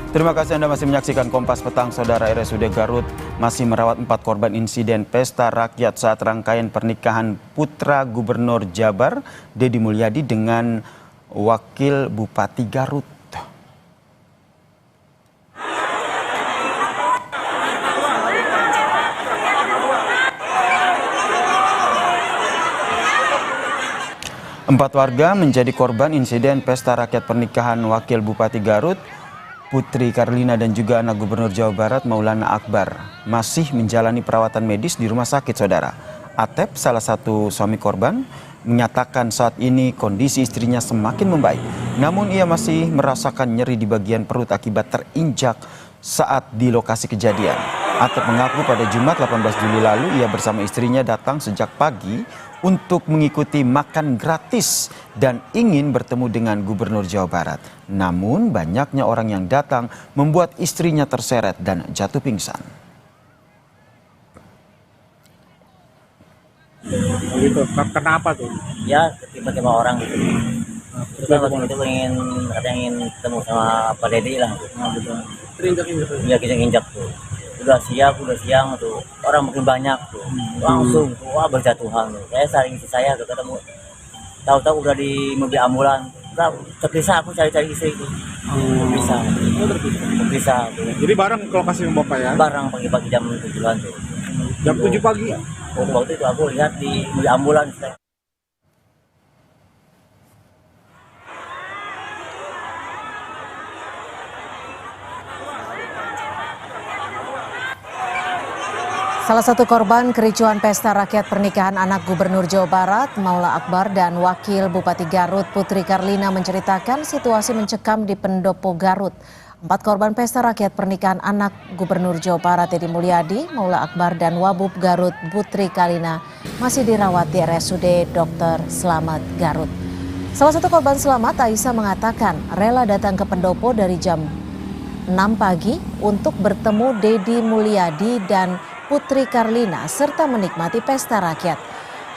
Terima kasih Anda masih menyaksikan Kompas Petang. Saudara, RSUD Garut masih merawat 4 korban insiden pesta rakyat saat rangkaian pernikahan putra Gubernur Jabar, Deddy Mulyadi, dengan Wakil Bupati Garut. Empat warga menjadi korban insiden pesta rakyat pernikahan Wakil Bupati Garut, Putri Karlina, dan juga anak Gubernur Jawa Barat Maulana Akbar masih menjalani perawatan medis di rumah sakit. Saudara, Atep, salah satu suami korban, menyatakan saat ini kondisi istrinya semakin membaik. Namun ia masih merasakan nyeri di bagian perut akibat terinjak saat di lokasi kejadian. Atep mengaku pada Jumat 18 Juli lalu ia bersama istrinya datang sejak pagi untuk mengikuti makan gratis dan ingin bertemu dengan Gubernur Jawa Barat. Namun banyaknya orang yang datang membuat istrinya terseret dan jatuh pingsan. Gitu. Kenapa tuh? Ya tiba-tiba orang gitu. Terus kan waktu itu ingin ketemu sama Pak Deddy lah. Terinjak-injak. Ya injak tuh. Udah siang tuh, orang makin banyak tuh, langsung tuh, wah berjatuhan tuh. Saya ketemu, tahu-tahu udah di mobil ambulan, udah terpisah, aku cari-cari istri itu, terpisah tuh. Jadi bareng ke lokasi Bapak ya? Bareng pagi-pagi jam 7-an tuh. Jam 7 pagi? Waktu itu aku lihat di mobil ambulan. Salah satu korban kericuhan pesta rakyat pernikahan anak Gubernur Jawa Barat, Maula Akbar, dan Wakil Bupati Garut, Putri Karlina, menceritakan situasi mencekam di Pendopo Garut. 4 korban pesta rakyat pernikahan anak Gubernur Jawa Barat, Deddy Mulyadi, Maula Akbar, dan Wabub Garut, Putri Karlina, masih dirawat di RSUD Dr. Slamet Garut. Salah satu korban selamat, Aisyah, mengatakan rela datang ke Pendopo dari jam 6 pagi untuk bertemu Deddy Mulyadi dan Putri Karlina serta menikmati pesta rakyat.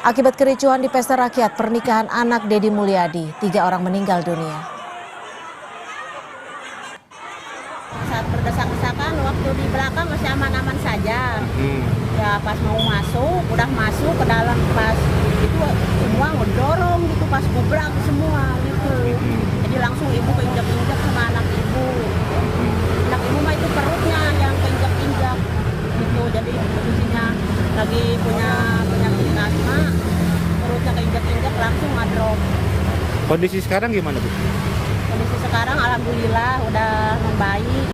Akibat kericuhan di pesta rakyat pernikahan anak Deddy Mulyadi, 3 orang meninggal dunia. Saat berdesak-desakan, waktu di belakang masih aman-aman saja. Ya pas mau masuk, udah masuk ke dalam, pas itu semua ngedorong gitu, pas gubrak semua gitu. Jadi langsung ibu keinjak-injak sama anak ibu. Anak ibu mah itu perutnya yang keinjak-injak gitu. Jadi posisinya lagi punya penyakit asma, perutnya keinjak-injak langsung ngedrop. Kondisi sekarang gimana Bu? Kondisi sekarang alhamdulillah udah membaik.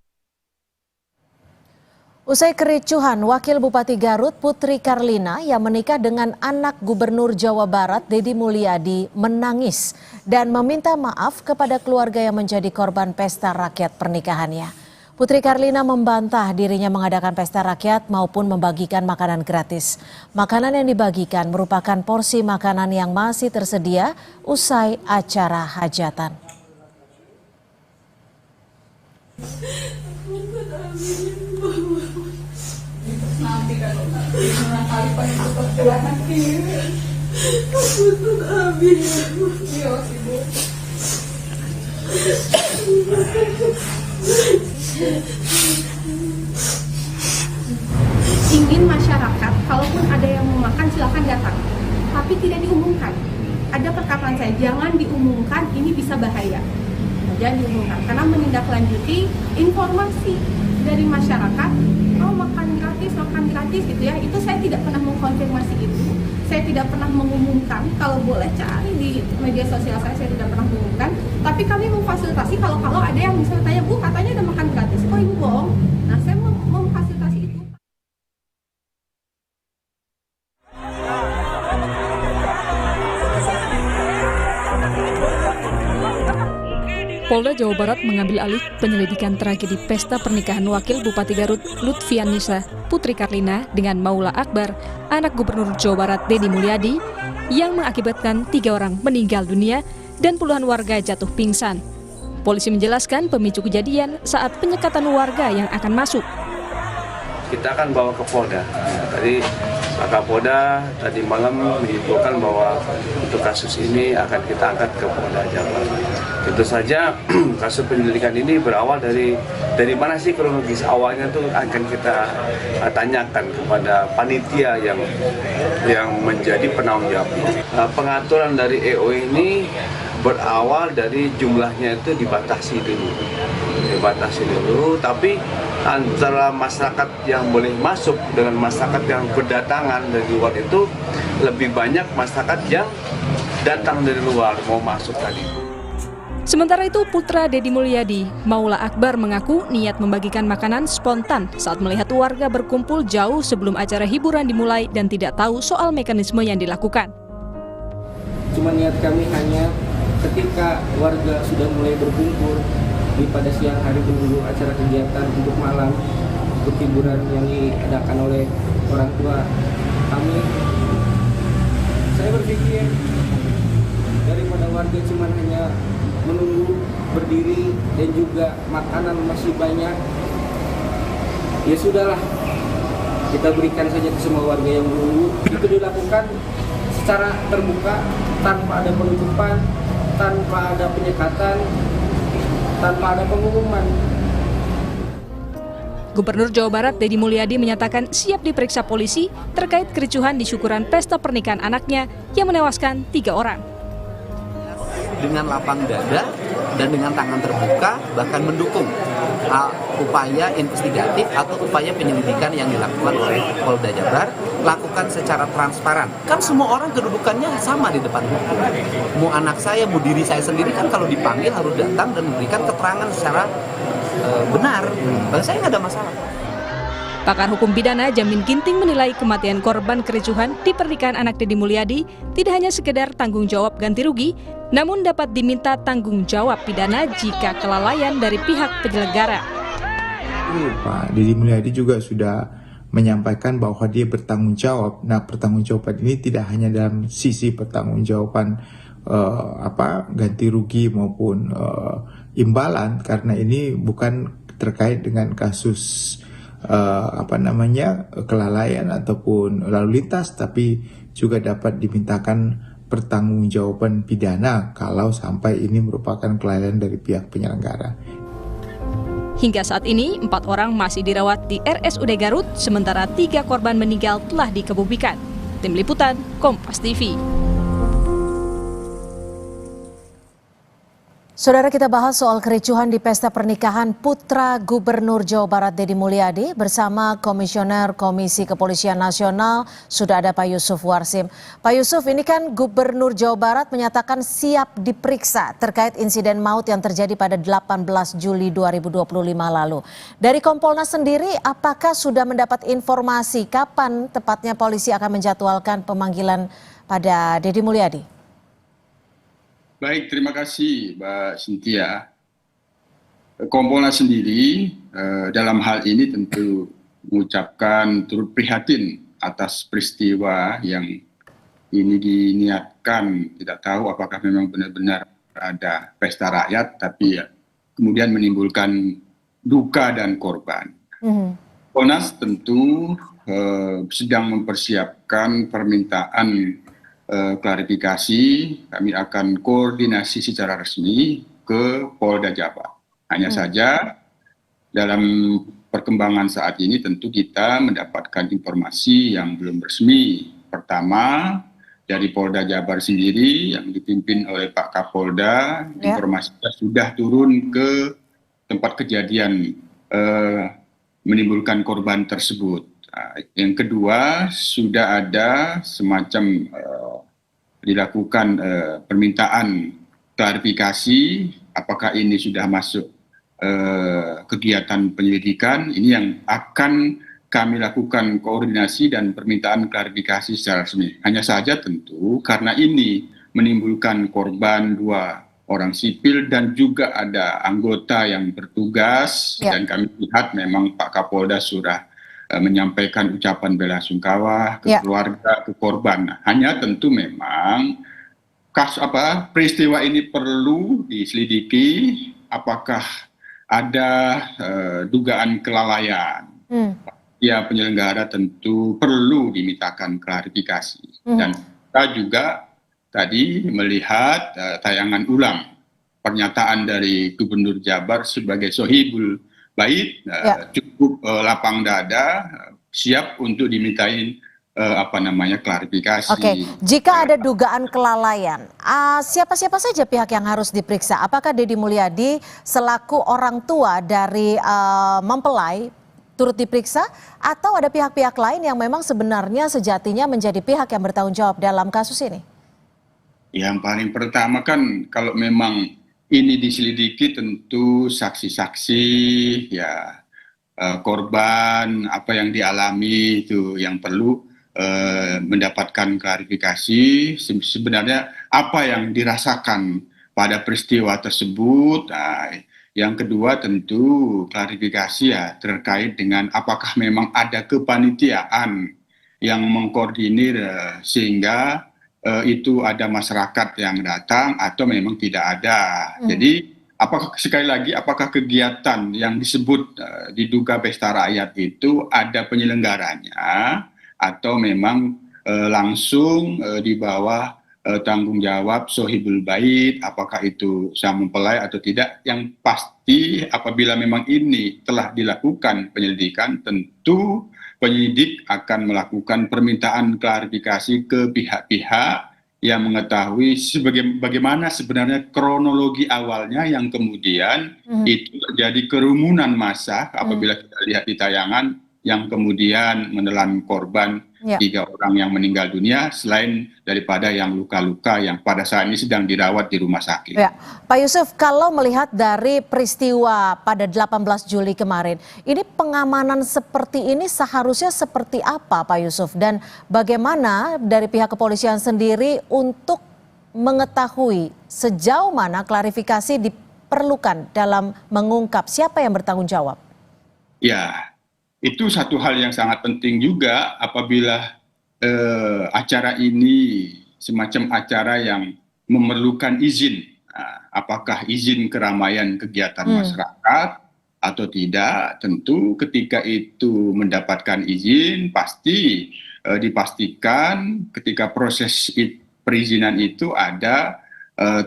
Usai kericuhan, Wakil Bupati Garut, Putri Karlina, yang menikah dengan anak Gubernur Jawa Barat, Deddy Mulyadi, menangis dan meminta maaf kepada keluarga yang menjadi korban pesta rakyat pernikahannya. Putri Karlina membantah dirinya mengadakan pesta rakyat maupun membagikan makanan gratis. Makanan yang dibagikan merupakan porsi makanan yang masih tersedia usai acara hajatan. Ingin masyarakat, kalaupun ada yang mau makan silakan datang, tapi tidak diumumkan. Ada perkataan saya, jangan diumumkan, ini bisa bahaya. Jangan diumumkan, karena menindaklanjuti informasi dari masyarakat, oh makan gratis gitu ya, itu saya tidak pernah mengkonfirmasi itu. Saya tidak pernah mengumumkan, kalau boleh cari di media sosial saya tidak pernah mengumumkan. Tapi kami memfasilitasi kalau ada yang misalnya tanya, Bu katanya ada makan gratis, oh Ibu bohong. Nah saya memfasilitasi itu. Polda Jawa Barat mengambil alih penyelidikan tragedi pesta pernikahan Wakil Bupati Garut Lutfianisa Putri Karlina dengan Maula Akbar, anak Gubernur Jawa Barat Deddy Mulyadi, yang mengakibatkan 3 orang meninggal dunia dan puluhan warga jatuh pingsan. Polisi menjelaskan pemicu kejadian saat penyekatan warga yang akan masuk. Kita akan bawa ke Polda. Tadi Pak Kapolda tadi malam menyimpulkan bahwa untuk kasus ini akan kita angkat ke Polda Jabar. Tentu saja kasus penyelidikan ini berawal dari mana sih kronologis awalnya tuh akan kita tanyakan kepada panitia yang menjadi penanggung jawab. Pengaturan dari EO ini berawal dari jumlahnya itu dibatasi dulu, tapi antara masyarakat yang boleh masuk dengan masyarakat yang berdatangan dari luar itu lebih banyak masyarakat yang datang dari luar mau masuk tadi. Sementara itu, putra Deddy Mulyadi, Maula Akbar, mengaku niat membagikan makanan spontan saat melihat warga berkumpul jauh sebelum acara hiburan dimulai dan tidak tahu soal mekanisme yang dilakukan. Cuma niat kami hanya ketika warga sudah mulai berkumpul pada siang hari menunggu acara kegiatan untuk malam, untuk hiburan yang diadakan oleh orang tua kami, saya berpikir daripada warga cuma hanya menunggu berdiri dan juga makanan masih banyak, ya sudahlah, kita berikan saja ke semua warga yang menunggu. Itu dilakukan secara terbuka, tanpa ada penutupan, tanpa ada penyekatan, tanpa ada pengumuman. Gubernur Jawa Barat Deddy Mulyadi menyatakan siap diperiksa polisi terkait kericuhan di syukuran pesta pernikahan anaknya yang menewaskan 3 orang. Dengan lapang dada dan dengan tangan terbuka, bahkan mendukung upaya investigatif atau upaya penyelidikan yang dilakukan oleh Polda Jabar, lakukan secara transparan. Kan semua orang kedudukannya sama di depan hukum. Mau anak saya, mau diri saya sendiri kan kalau dipanggil harus datang dan memberikan keterangan secara benar. Saya nggak ada masalah. Pakar hukum pidana Jamin Ginting menilai kematian korban kericuhan di pernikahan anak Deddy Mulyadi tidak hanya sekedar tanggung jawab ganti rugi, namun dapat diminta tanggung jawab pidana jika kelalaian dari pihak penyelenggara. Pak Deddy Mulyadi juga sudah menyampaikan bahwa dia bertanggung jawab. Nah, pertanggungjawaban ini tidak hanya dalam sisi pertanggungjawaban ganti rugi maupun imbalan, karena ini bukan terkait dengan kasus kelalaian ataupun lalu lintas, tapi juga dapat dimintakan pertanggungjawaban pidana kalau sampai ini merupakan kelalaian dari pihak penyelenggara. Hingga saat ini 4 orang masih dirawat di RSUD Garut, sementara 3 korban meninggal telah dikebumikan. Tim Liputan, Kompas TV. Saudara, kita bahas soal kericuhan di pesta pernikahan putra Gubernur Jawa Barat Deddy Mulyadi bersama Komisioner Komisi Kepolisian Nasional. Sudah ada Pak Yusuf Warsim. Pak Yusuf, ini kan Gubernur Jawa Barat menyatakan siap diperiksa terkait insiden maut yang terjadi pada 18 Juli 2025 lalu. Dari Kompolnas sendiri, apakah sudah mendapat informasi kapan tepatnya polisi akan menjadwalkan pemanggilan pada Deddy Mulyadi? Baik, terima kasih Mbak Cynthia. Kompolnas sendiri dalam hal ini tentu mengucapkan turut prihatin atas peristiwa yang ini diniatkan, tidak tahu apakah memang benar-benar ada pesta rakyat, tapi kemudian menimbulkan duka dan korban. Kompolnas tentu sedang mempersiapkan permintaan klarifikasi. Kami akan koordinasi secara resmi ke Polda Jabar. Hanya saja dalam perkembangan saat ini tentu kita mendapatkan informasi yang belum resmi. Pertama, dari Polda Jabar sendiri yang dipimpin oleh Pak Kapolda, informasinya sudah turun ke tempat kejadian menimbulkan korban tersebut. Yang kedua, sudah ada semacam dilakukan permintaan klarifikasi apakah ini sudah masuk kegiatan penyelidikan. Ini yang akan kami lakukan koordinasi dan permintaan klarifikasi secara resmi. Hanya saja tentu karena ini menimbulkan korban 2 orang sipil dan juga ada anggota yang bertugas, dan kami lihat memang Pak Kapolda sudah menyampaikan ucapan bela sungkawa ke keluarga, ke korban. Hanya tentu memang peristiwa ini perlu diselidiki apakah ada dugaan kelalaian. Ya, penyelenggara tentu perlu dimintakan klarifikasi. Dan kita juga tadi melihat tayangan ulang pernyataan dari Gubernur Jabar sebagai sohibul bait, cukup lapang dada, siap untuk dimintain klarifikasi. Oke, jika ada dugaan kelalaian, siapa-siapa saja pihak yang harus diperiksa? Apakah Deddy Mulyadi selaku orang tua dari mempelai turut diperiksa, atau ada pihak-pihak lain yang memang sebenarnya sejatinya menjadi pihak yang bertanggung jawab dalam kasus ini? Yang paling pertama kan kalau memang ini diselidiki tentu saksi-saksi, ya korban apa yang dialami itu yang perlu mendapatkan klarifikasi sebenarnya apa yang dirasakan pada peristiwa tersebut. Nah, yang kedua tentu klarifikasi ya terkait dengan apakah memang ada kepanitiaan yang mengkoordinir sehingga itu ada masyarakat yang datang atau memang tidak ada. Jadi apakah kegiatan yang disebut diduga pesta rakyat itu ada penyelenggaranya atau memang langsung di bawah tanggung jawab sohibul bait, apakah itu sang mempelai atau tidak? Yang pasti apabila memang ini telah dilakukan penyelidikan, tentu penyidik akan melakukan permintaan klarifikasi ke pihak-pihak yang mengetahui bagaimana sebenarnya kronologi awalnya yang kemudian itu terjadi kerumunan massa apabila kita lihat di tayangan yang kemudian menelan korban 3 orang yang meninggal dunia selain daripada yang luka-luka yang pada saat ini sedang dirawat di rumah sakit. Ya, Pak Yusuf, kalau melihat dari peristiwa pada 18 Juli kemarin, ini pengamanan seperti ini seharusnya seperti apa Pak Yusuf? Dan bagaimana dari pihak kepolisian sendiri untuk mengetahui sejauh mana klarifikasi diperlukan dalam mengungkap siapa yang bertanggung jawab? Ya, itu satu hal yang sangat penting juga apabila acara ini semacam acara yang memerlukan izin. Apakah izin keramaian kegiatan masyarakat atau tidak? Tentu ketika itu mendapatkan izin pasti dipastikan ketika proses perizinan itu ada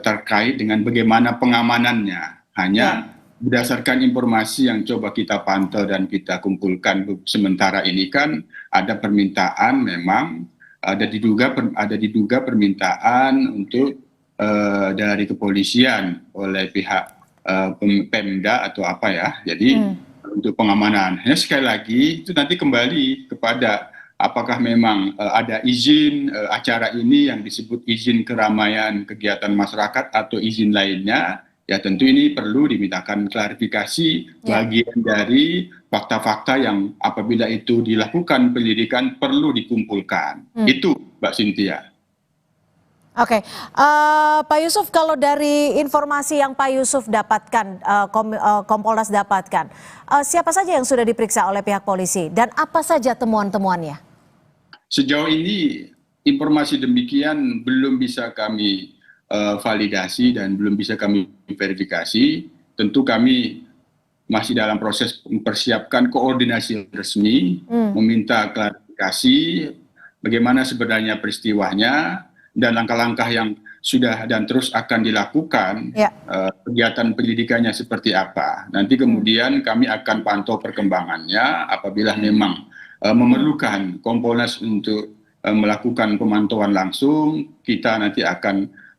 terkait dengan bagaimana pengamanannya. Hanya berdasarkan informasi yang coba kita pantau dan kita kumpulkan sementara ini kan ada permintaan memang ada diduga permintaan untuk dari kepolisian oleh pihak Pemda atau apa ya. Jadi untuk pengamanan. Hanya sekali lagi itu nanti kembali kepada apakah memang ada izin acara ini yang disebut izin keramaian kegiatan masyarakat atau izin lainnya. Ya tentu ini perlu dimintakan klarifikasi bagian dari fakta-fakta yang apabila itu dilakukan penyelidikan perlu dikumpulkan. Itu Mbak Cynthia. Oke, Pak Yusuf, kalau dari informasi yang Pak Yusuf dapatkan, Kompolnas dapatkan, siapa saja yang sudah diperiksa oleh pihak polisi dan apa saja temuan-temuannya? Sejauh ini informasi demikian belum bisa kami validasi dan belum bisa kami verifikasi. Tentu kami masih dalam proses mempersiapkan koordinasi resmi, meminta klarifikasi bagaimana sebenarnya peristiwanya dan langkah-langkah yang sudah dan terus akan dilakukan, kegiatan pendidikannya seperti apa. Nanti kemudian kami akan pantau perkembangannya apabila memang memerlukan Kompolnas untuk melakukan pemantauan langsung, kita nanti akan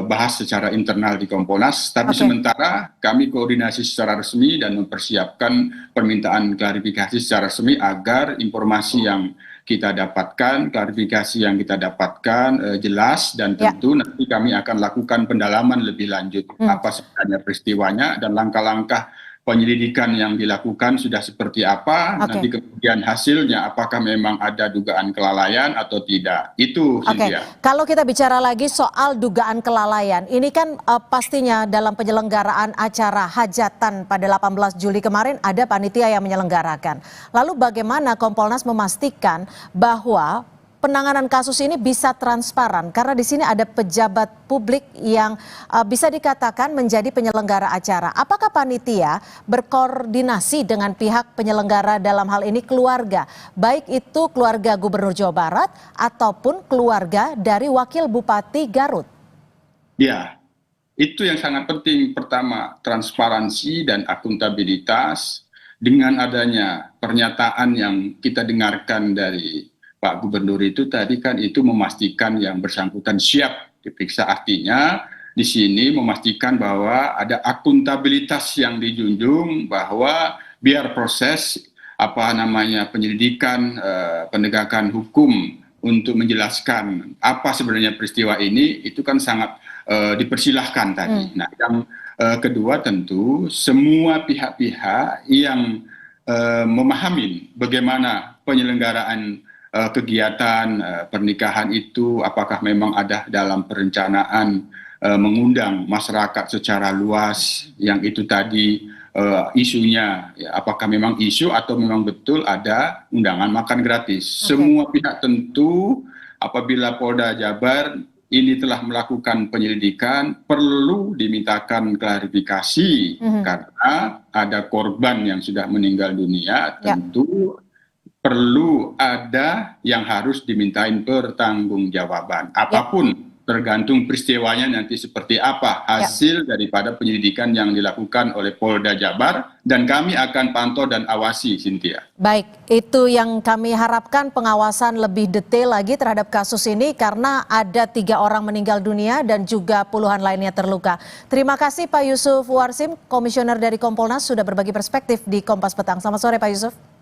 bahas secara internal di Kompolnas, tapi sementara kami koordinasi secara resmi dan mempersiapkan permintaan klarifikasi secara resmi agar informasi yang kita dapatkan, klarifikasi yang kita dapatkan jelas dan tentu nanti kami akan lakukan pendalaman lebih lanjut apa sebenarnya peristiwanya dan langkah-langkah penyelidikan yang dilakukan sudah seperti apa, nanti kemudian hasilnya apakah memang ada dugaan kelalaian atau tidak. Itu Cynthia. Kalau kita bicara lagi soal dugaan kelalaian, ini kan pastinya dalam penyelenggaraan acara hajatan pada 18 Juli kemarin ada panitia yang menyelenggarakan. Lalu bagaimana Kompolnas memastikan bahwa penanganan kasus ini bisa transparan karena di sini ada pejabat publik yang bisa dikatakan menjadi penyelenggara acara. Apakah panitia berkoordinasi dengan pihak penyelenggara dalam hal ini keluarga, baik itu keluarga Gubernur Jawa Barat ataupun keluarga dari Wakil Bupati Garut? Ya, Itu yang sangat penting. Pertama, transparansi dan akuntabilitas. Dengan adanya pernyataan yang kita dengarkan dari Pak Gubernur itu tadi kan itu memastikan yang bersangkutan siap diperiksa. Artinya di sini memastikan bahwa ada akuntabilitas yang dijunjung, bahwa biar proses penyelidikan, penegakan hukum untuk menjelaskan apa sebenarnya peristiwa ini itu kan sangat dipersilahkan tadi. Nah, yang kedua tentu semua pihak-pihak yang memahami bagaimana penyelenggaraan kegiatan pernikahan itu, apakah memang ada dalam perencanaan mengundang masyarakat secara luas, yang itu tadi isunya, ya, apakah memang isu atau memang betul ada undangan makan gratis. Semua pihak tentu apabila Polda Jabar ini telah melakukan penyelidikan perlu dimintakan klarifikasi karena ada korban yang sudah meninggal dunia, tentu perlu ada yang harus dimintain pertanggungjawaban. Apapun tergantung peristiwanya nanti seperti apa hasil daripada penyelidikan yang dilakukan oleh Polda Jabar, dan kami akan pantau dan awasi, Cynthia. Baik, itu yang kami harapkan, pengawasan lebih detail lagi terhadap kasus ini karena ada 3 orang meninggal dunia dan juga puluhan lainnya terluka. Terima kasih Pak Yusuf Warsim, Komisioner dari Kompolnas, sudah berbagi perspektif di Kompas Petang. Selamat sore Pak Yusuf.